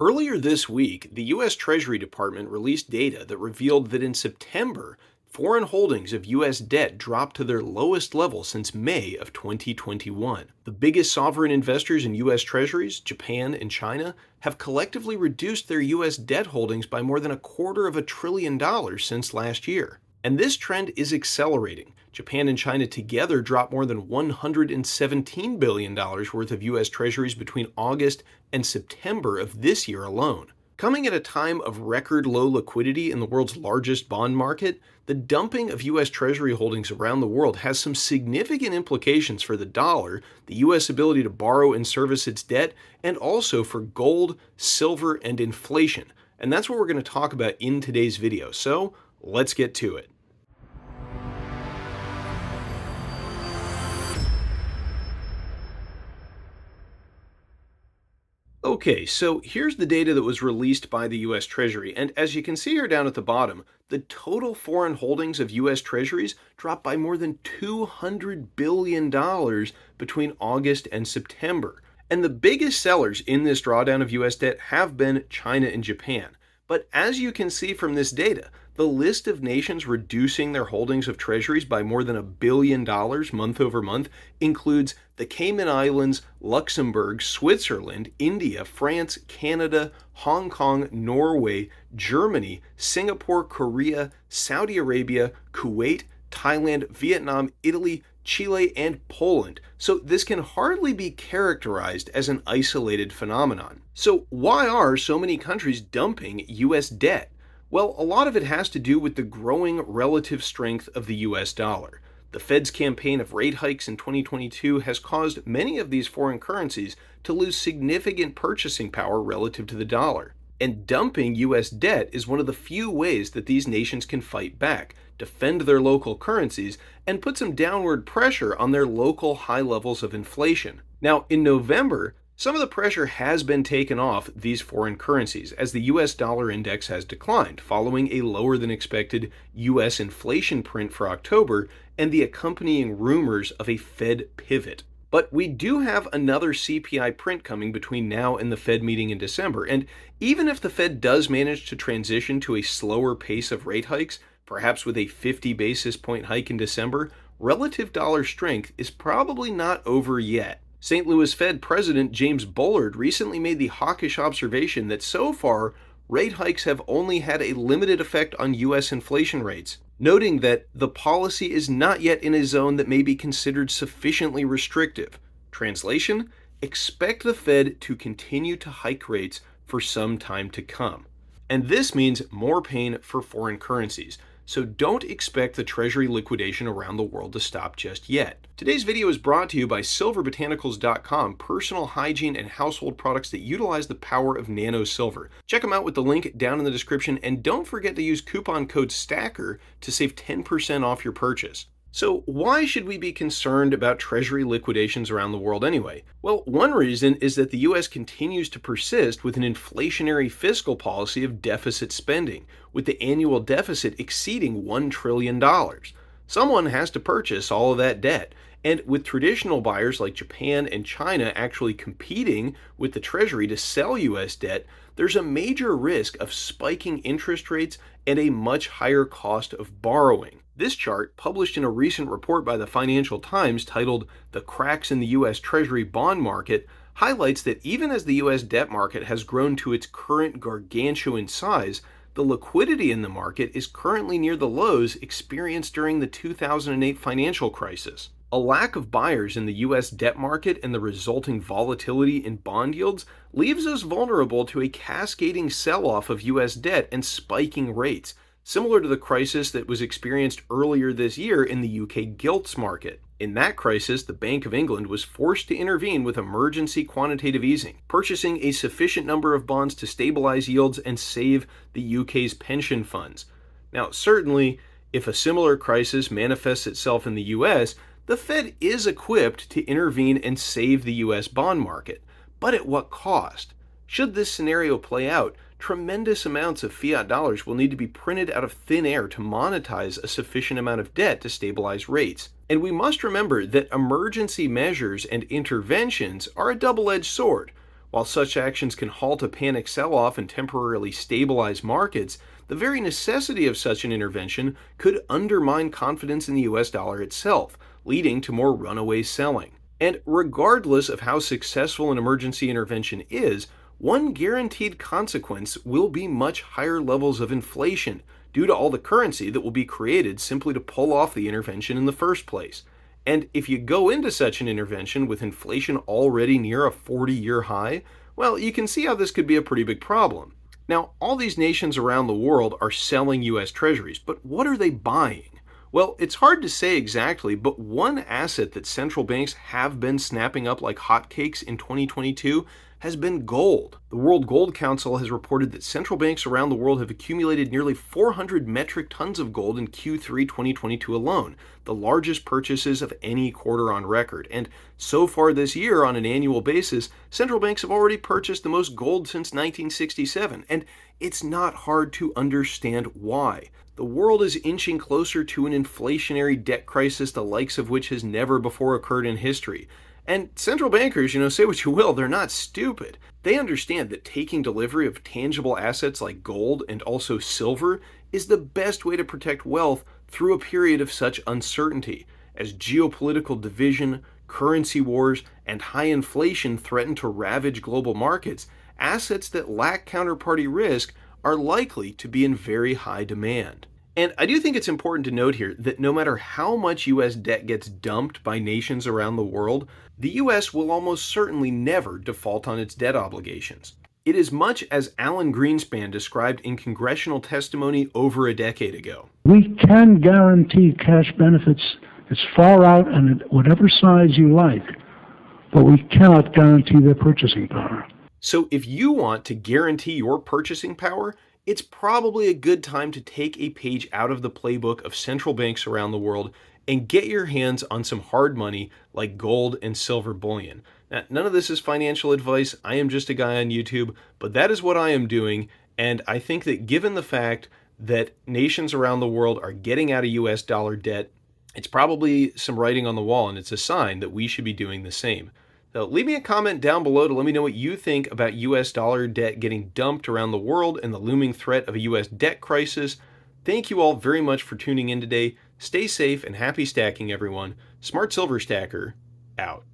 Earlier this week, the US Treasury Department released data that revealed that in September, foreign holdings of US debt dropped to their lowest level since May of 2021. The biggest sovereign investors in US Treasuries, Japan and China, have collectively reduced their US debt holdings by more than $250 billion since last year. And this trend is accelerating. Japan and China together dropped more than $117 billion worth of US Treasuries between August and September of this year alone. Coming at a time of record low liquidity in the world's largest bond market, the dumping of US Treasury holdings around the world has some significant implications for the dollar, the US ability to borrow and service its debt, and also for gold, silver, and inflation. And that's what we're going to talk about in today's video. So let's get to it. Okay, so here's the data that was released by the US Treasury, and as you can see here down at the bottom, the total foreign holdings of US Treasuries dropped by more than $200 billion between August and September. And the biggest sellers in this drawdown of US debt have been China and Japan. But as you can see from this data, the list of nations reducing their holdings of treasuries by more than $1 billion month over month includes the Cayman Islands, Luxembourg, Switzerland, India, France, Canada, Hong Kong, Norway, Germany, Singapore, Korea, Saudi Arabia, Kuwait, Thailand, Vietnam, Italy, Chile, and Poland. So this can hardly be characterized as an isolated phenomenon. So why are so many countries dumping US debt? Well, a lot of it has to do with the growing relative strength of the US dollar. The Fed's campaign of rate hikes in 2022 has caused many of these foreign currencies to lose significant purchasing power relative to the dollar. And dumping US debt is one of the few ways that these nations can fight back, defend their local currencies, and put some downward pressure on their local high levels of inflation. Now, in November, some of the pressure has been taken off these foreign currencies as the US dollar index has declined following a lower than expected US inflation print for October and the accompanying rumors of a Fed pivot. But we do have another CPI print coming between now and the Fed meeting in December, and even if the Fed does manage to transition to a slower pace of rate hikes, perhaps with a 50 basis point hike in December, relative dollar strength is probably not over yet. St. Louis Fed President James Bullard recently made the hawkish observation that so far, rate hikes have only had a limited effect on US inflation rates, noting that the policy is not yet in a zone that may be considered sufficiently restrictive. Translation: expect the Fed to continue to hike rates for some time to come. And this means more pain for foreign currencies. So don't expect the Treasury liquidation around the world to stop just yet. Today's video is brought to you by silverbotanicals.com, personal hygiene and household products that utilize the power of nano silver. Check them out with the link down in the description, and don't forget to use coupon code STACKER to save 10% off your purchase. So why should we be concerned about Treasury liquidations around the world anyway? Well, one reason is that the US continues to persist with an inflationary fiscal policy of deficit spending, with the annual deficit exceeding $1 trillion. Someone has to purchase all of that debt, and with traditional buyers like Japan and China actually competing with the Treasury to sell US debt, there's a major risk of spiking interest rates and a much higher cost of borrowing. This chart, published in a recent report by the Financial Times titled "The Cracks in the US Treasury Bond Market," highlights that even as the US debt market has grown to its current gargantuan size, the liquidity in the market is currently near the lows experienced during the 2008 financial crisis. A lack of buyers in the US debt market and the resulting volatility in bond yields leaves us vulnerable to a cascading sell-off of US debt and spiking rates, similar to the crisis that was experienced earlier this year in the UK gilts market. In that crisis, the Bank of England was forced to intervene with emergency quantitative easing, purchasing a sufficient number of bonds to stabilize yields and save the UK's pension funds. Now, certainly, if a similar crisis manifests itself in the US, the Fed is equipped to intervene and save the US bond market. But at what cost? Should this scenario play out, tremendous amounts of fiat dollars will need to be printed out of thin air to monetize a sufficient amount of debt to stabilize rates. And we must remember that emergency measures and interventions are a double-edged sword. While such actions can halt a panic sell off and temporarily stabilize markets, the very necessity of such an intervention could undermine confidence in the US dollar itself, leading to more runaway selling. And regardless of how successful an emergency intervention is, one guaranteed consequence will be much higher levels of inflation due to all the currency that will be created simply to pull off the intervention in the first place. And if you go into such an intervention with inflation already near a 40-year high, well, you can see how this could be a pretty big problem. Now, all these nations around the world are selling US Treasuries, but what are they buying? Well, it's hard to say exactly, but one asset that central banks have been snapping up like hotcakes in 2022 has been gold. The World Gold Council has reported that central banks around the world have accumulated nearly 400 metric tons of gold in Q3 2022 alone, the largest purchases of any quarter on record. And so far this year, on an annual basis, central banks have already purchased the most gold since 1967. And it's not hard to understand why. The world is inching closer to an inflationary debt crisis, the likes of which has never before occurred in history. And central bankers, say what you will, they're not stupid. They understand that taking delivery of tangible assets like gold and also silver is the best way to protect wealth through a period of such uncertainty, as geopolitical division, currency wars, and high inflation threaten to ravage global markets. Assets that lack counterparty risk are likely to be in very high demand. And I do think it's important to note here that no matter how much US debt gets dumped by nations around the world, the US will almost certainly never default on its debt obligations. It is much as Alan Greenspan described in congressional testimony over a decade ago. We can guarantee cash benefits as far out and at whatever size you like, but we cannot guarantee their purchasing power. So if you want to guarantee your purchasing power, it's probably a good time to take a page out of the playbook of central banks around the world and get your hands on some hard money like gold and silver bullion. Now, none of this is financial advice. I am just a guy on YouTube, but that is what I am doing. And I think that given the fact that nations around the world are getting out of US dollar debt, it's probably some writing on the wall, and it's a sign that we should be doing the same. So leave me a comment down below to let me know what you think about US dollar debt getting dumped around the world and the looming threat of a US debt crisis. Thank you all very much for tuning in today. Stay safe and happy stacking, everyone. Smart Silver Stacker, out.